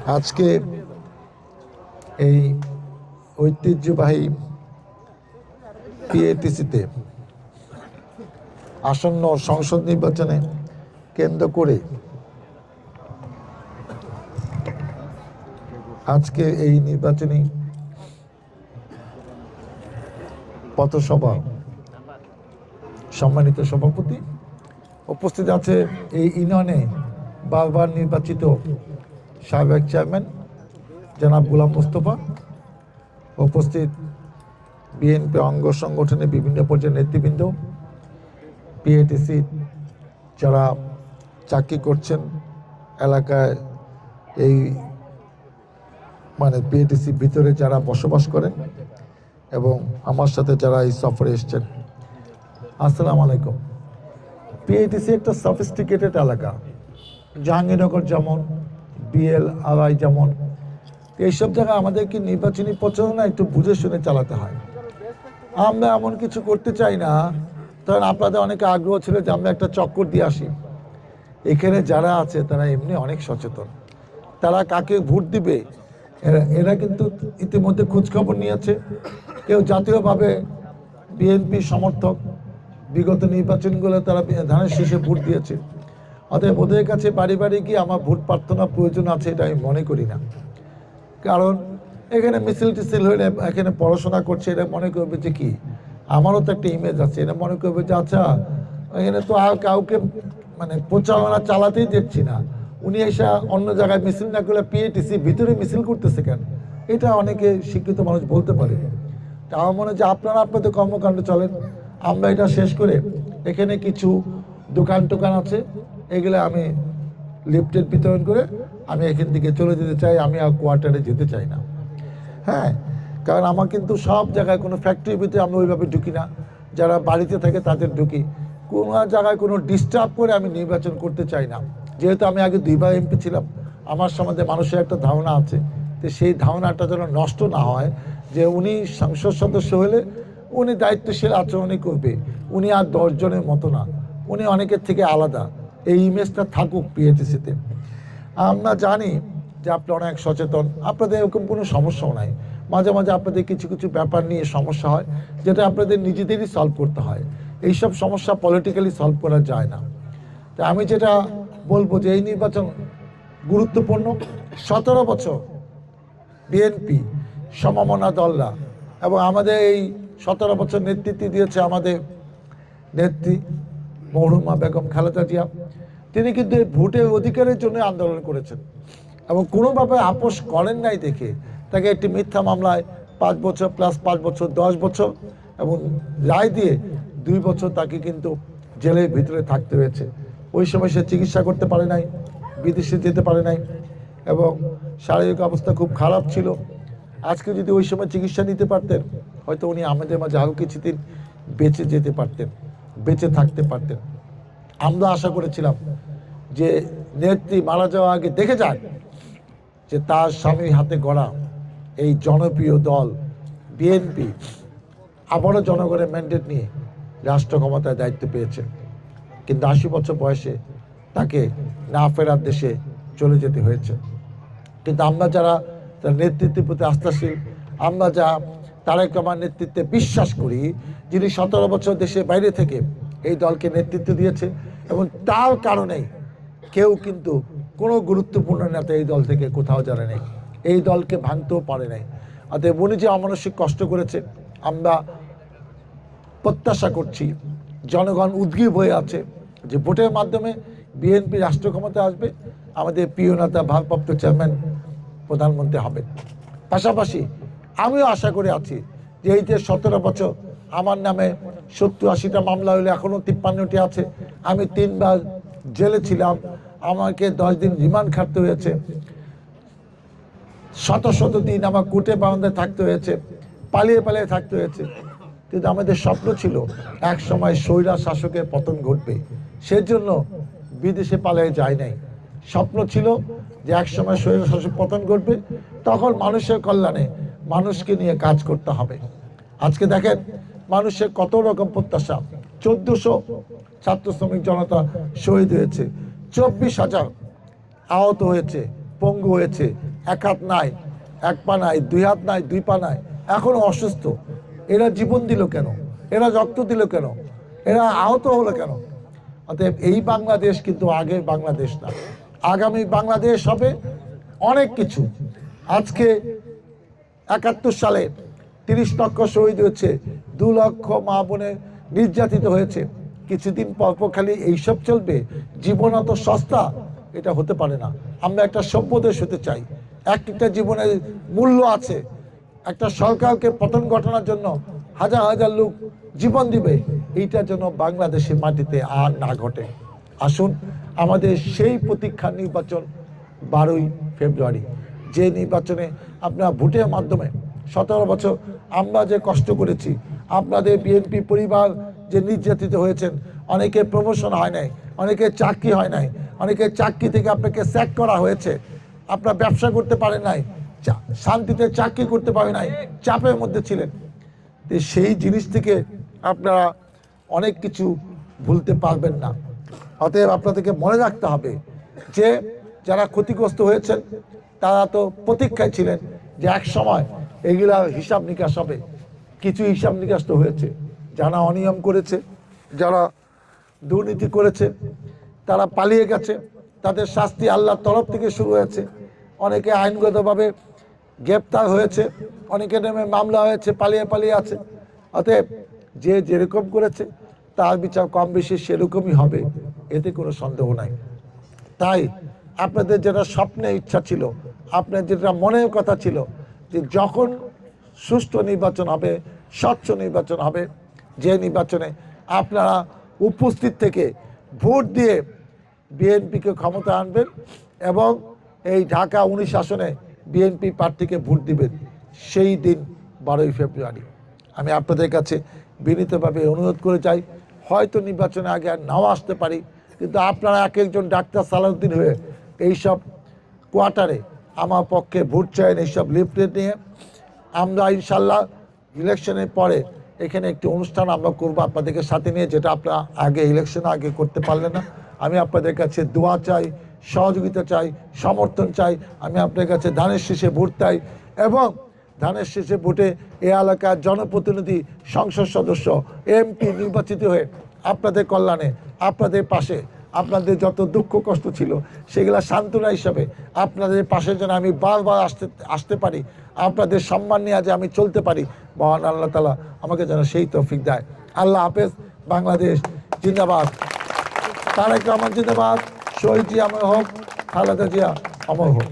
আজকে এই ঐতিহ্যবাহী পিএটিসিতে আসন্ন সংসদ নির্বাচনে কেন্দ্র করে আজকে এই নির্বাচনী পথসভা সম্মানিত সভাপতি উপস্থিত আছে এই ইউনিয়নে বারবার নির্বাচিত সাবেক চেয়ারম্যান জনাব গোলাম মোস্তফা, উপস্থিত বিএনপি অঙ্গ সংগঠনের বিভিন্ন পর্যায়ের নেতৃবৃন্দ, পিএটিসি যারা চাকরি করছেন এলাকায়, এই পিএটিসির ভিতরে যারা বসবাস করেন এবং আমার সাথে যারা এই সফরে এসছেন, আসসালামু আলাইকুম। পিএটিসি একটা সফিস্টিকেটেড এলাকা, জাহাঙ্গীরনগর যেমন, বিএল আড়াই যেমন, এইসব জায়গায় আমাদেরকে নির্বাচনী প্রচারণা একটু বুঝে শুনে চালাতে হয়। আমরা এমন কিছু করতে চাই না, কারণ আপনাদের অনেকে আগ্রহ ছিল যে আমরা একটা চক্কর দিয়ে আসি। এখানে যারা আছে তারা এমনি অনেক সচেতন, তারা কাকে ভোট দিবে এরা কিন্তু ইতিমধ্যে খোঁজখবর নিয়েছে। কেউ জাতীয়ভাবে বিএনপি সমর্থক, বিগত নির্বাচনগুলো তারা ধানের শীষে ভোট দিয়েছে। অতএব ওদের কাছে বাড়ি বাড়ি গিয়ে আমার ভোট প্রার্থনা প্রয়োজন আছে এটা আমি মনে করি না। কারণ এখানে মিছিল টিছিল হলে এখানে পড়াশোনা করছে, এটা মনে করবে যে কি আমারও তো একটা ইমেজ আছে, এটা মনে করবে যে আচ্ছা এখানে তো আর কাউকে প্রচারণা চালাতেই দেখছি না, উনি এসে অন্য জায়গায় মিছিল না করলে পিএটিসি ভিতরে মিছিল করতেছে কেন, এটা অনেকে শিক্ষিত মানুষ বলতে পারে। তা আমার মনে হয় যে আপনারা আপনাদের কর্মকাণ্ড চলেন, আমরা এটা শেষ করে এখানে কিছু দোকান টোকান আছে, এগুলো আমি লিফটেড বিতরণ করে আমি এখান থেকে চলে যেতে চাই। আমি আর কোয়ার্টারে যেতে চাই না। হ্যাঁ, কারণ আমার কিন্তু সব জায়গায় কোনো ফ্যাক্টরির ভিতরে আমি ওইভাবে ঢুকি না, যারা বাড়িতে থাকে তাদের ঢুকি। কোনো জায়গায় কোনো ডিস্টার্ব করে আমি নির্বাচন করতে চাই না। যেহেতু আমি আগে দুইবার এমপি ছিলাম, আমার সম্বন্ধে মানুষের একটা ধারণা আছে, তো সেই ধারণাটা যেন নষ্ট না হয় যে উনি সংসদ সদস্য হলে উনি দায়িত্বশীল আচরণই করবে, উনি আর 10 জনের মতো না, উনি অনেকের থেকে আলাদা, এই ইমেজটা থাকুক পিএটিসিতে। আমরা জানি যে আপনি অনেক সচেতন, আপনাদের এরকম কোনো সমস্যাও নাই। মাঝে মাঝে আপনাদের কিছু কিছু ব্যাপার নিয়ে সমস্যা হয়, যেটা আপনাদের নিজেদেরই সলভ করতে হয়। এইসব সমস্যা পলিটিক্যালি সলভ করা যায় না। তা আমি যেটা বলবো যে এই নির্বাচন গুরুত্বপূর্ণ। 17 বছর বিএনপি সমমনা দলরা এবং আমাদের এই 17 বছর নেতৃত্ব দিয়েছে আমাদের নেত্রী মরহুমা বেগম খালেদা জিয়া। তিনি কিন্তু ভোটের অধিকারের জন্য আন্দোলন করেছেন এবং কোনোভাবে আপোষ করেন নাই দেখে তাকে একটি মিথ্যা মামলায় 5 বছর প্লাস 5 বছর 10 বছর এবং রায় দিয়ে 2 বছর তাকে কিন্তু জেলের ভিতরে থাকতে হয়েছে। ওই সময় সে চিকিৎসা করতে পারে নাই, বিদেশে যেতে পারে নাই এবং শারীরিক অবস্থা খুব খারাপ ছিল। আজকে যদি ওই সময় চিকিৎসা নিতে পারতেন, হয়তো উনি আমাদের মাঝে আরও কিছুদিন বেঁচে যেতে পারতেন, বেঁচে থাকতে পারতেন। আমরা আশা করেছিলাম যে নেত্রী মারা যাওয়ার আগে দেখে যান যে তার স্বামীর হাতে গড়া এই জনপ্রিয় দল বিএনপি আবারও জনগণের ম্যান্ডেট নিয়ে রাষ্ট্র ক্ষমতায় দায়িত্ব পেয়েছে। কিন্তু 80 বছর বয়সে তাকে না ফেরার দেশে চলে যেতে হয়েছে। কিন্তু আমরা যারা তার নেতৃত্বের প্রতি আস্থাশীল, আমরা যা তারেক রহমান নেতৃত্বে বিশ্বাস করি, যিনি 17 বছর দেশের বাইরে থেকে এই দলকে নেতৃত্ব দিয়েছে এবং তার কারণেই কেউ কিন্তু কোনো গুরুত্বপূর্ণ নেতা এই দল থেকে কোথাও জানে নেই, এই দলকে ভাঙতেও পারে নাই। অতএব উনি যে অমানসিক কষ্ট করেছে, আমরা প্রত্যাশা করছি জনগণ উদ্গ্রীব হয়ে আছে যে ভোটের মাধ্যমে বিএনপি রাষ্ট্র ক্ষমতায় আসবে, আমাদের প্রিয় নেতা ভারপ্রাপ্ত চেয়ারম্যান প্রধানমন্ত্রী হবেন। পাশাপাশি আমিও আশা করে আছি যে এই যে 17 বছর আমার নামে 70-80টা মামলা হলে এখনও 53টি আছে, আমি 3 বার জেলে ছিলাম, আমাকে 10 দিন রিমান্ড খাটতে হয়েছে, শত শত দিন আমার কোর্টে বারান্দায় থাকতে হয়েছে, পালিয়ে পালিয়ে থাকতে হয়েছে। কিন্তু আমাদের স্বপ্ন ছিল এক সময় স্বৈরা শাসকের পতন ঘটবে, সেজন্য বিদেশে পালিয়ে যায় নাই। স্বপ্ন ছিল যে এক সময় স্বৈরা শাসক পতন ঘটবে, তখন মানুষের কল্যাণে মানুষকে নিয়ে কাজ করতে হবে। আজকে দেখেন মানুষের কত রকম প্রত্যাশা। 1400 ছাত্র শ্রমিক জনতা শহীদ হয়েছে, 24,000 আহত হয়েছে, পঙ্গু হয়েছে, এক হাত নাই, এক পা নাই, দুই হাত নাই, দুই পা নাই, এখনো অসুস্থ। এরা জীবন দিল কেন? এরা রক্ত দিল কেন? এরা আহত হলো কেন? অতএব এই বাংলাদেশ কিন্তু আগের বাংলাদেশ না। আগামী বাংলাদেশ হবে অনেক কিছু। আজকে ৭১ সালে ৩০ লক্ষ শহীদ হয়েছে, ২ লক্ষ মা বোনের নির্যাতিত হয়েছে। কিছুদিন পর খালি এইসব চলবে? জীবন অত সস্তা? এটা হতে পারে না। আমরা একটা সভ্য দেশ হতে চাই। একটা জীবনের মূল্য আছে। একটা সরকারকে পতন ঘটানোর জন্য হাজার হাজার লোক জীবন দিবে, এইটার জন্য বাংলাদেশের মাটিতে আর না ঘটে। আসুন আমাদের সেই প্রতীক্ষার নির্বাচন ১২ই ফেব্রুয়ারি, যে নির্বাচনে আপনারা ভোটের মাধ্যমে ১৭ বছর আমরা যে কষ্ট করেছি, আপনাদের বিএনপি পরিবার যে নির্যাতিত হয়েছেন, অনেকে প্রমোশন হয় নাই, অনেকে চাকরি হয় নাই, অনেকে চাকরি থেকে আপনাকে স্যাক করা হয়েছে, আপনার ব্যবসা করতে পারেন নাই, শান্তিতে চাকরি করতে পারেন নাই, চাপের মধ্যে ছিলেন। সেই জিনিস থেকে আপনারা অনেক কিছু ভুলতে পারবেন না। অতএব আপনাদেরকে মনে রাখতে হবে যে যারা ক্ষতিগ্রস্ত হয়েছেন তারা তো প্রতীক্ষায় ছিলেন যে এক সময় এগুলা হিসাব নিকাশ হবে। কিছু হিসাব নিকাশ তো হয়েছে। যারা অনিয়ম করেছে, যারা দুর্নীতি করেছে, তারা পালিয়ে গেছে, তাদের শাস্তি আল্লাহর তরফ থেকে শুরু হয়েছে। অনেকে আইনগতভাবে গ্রেপ্তার হয়েছে, অনেকের নামে মামলা হয়েছে, পালিয়ে পালিয়ে আছে। অতএব যে যেরকম করেছে তার বিচার কম বেশি সেরকমই হবে, এতে কোনো সন্দেহ নাই। তাই আপনাদের যেটা স্বপ্নের ইচ্ছা ছিল, আপনার যেটা মনের কথা ছিল যে যখন সুষ্ঠু নির্বাচন হবে, স্বচ্ছ নির্বাচন হবে, যে নির্বাচনে আপনারা উপস্থিত থেকে ভোট দিয়ে বিএনপিকে ক্ষমতা আনবেন এবং এই ঢাকা ১৯ আসনে বিএনপি প্রার্থীকে ভোট দিবেন, সেই দিন ১২ই ফেব্রুয়ারি। আমি আপনাদের কাছে বিনীতভাবে অনুরোধ করে চাই, হয়তো নির্বাচনে আগে আর নাও আসতে পারি, কিন্তু আপনারা এক একজন ডাক্তার সালাউদ্দিন হয়ে এইসব কোয়ার্টারে আমার পক্ষে ভোট চাইন, এইসব লিফলেট নিয়ে আমরা ইনশাল্লাহ ইলেকশনের পরে এখানে একটি অনুষ্ঠান আমরা করবো আপনাদেরকে সাথে নিয়ে, যেটা আপনারা আগে ইলেকশনে আগে করতে পারলেন না। আমি আপনাদের কাছে দোয়া চাই, সহযোগিতা চাই, সমর্থন চাই। আমি আপনাদের কাছে ধানের শীষে ভোট চাই এবং ধানের শীষে ভোটে এ এলাকার জনপ্রতিনিধি, সংসদ সদস্য, এমপি নির্বাচিত হয়ে আপনাদের কল্যাণে, আপনাদের পাশে, আপনাদের যত দুঃখ কষ্ট ছিল সেগুলা সান্ত্বনা হিসাবে আপনাদের পাশে যেন আমি বারবার আসতে পারি, আপনাদের সম্মান নিয়ে যে আমি চলতে পারি, মহান আল্লাহ তাআলা আমাকে যেন সেই তৌফিক দেয়। আল্লাহ হাফেজ। বাংলাদেশ জিন্দাবাদ। তারেক রহমান জিন্দাবাদ। শহীদ জিয়া অমর হোক। খালেদা জিয়া অমর হোক।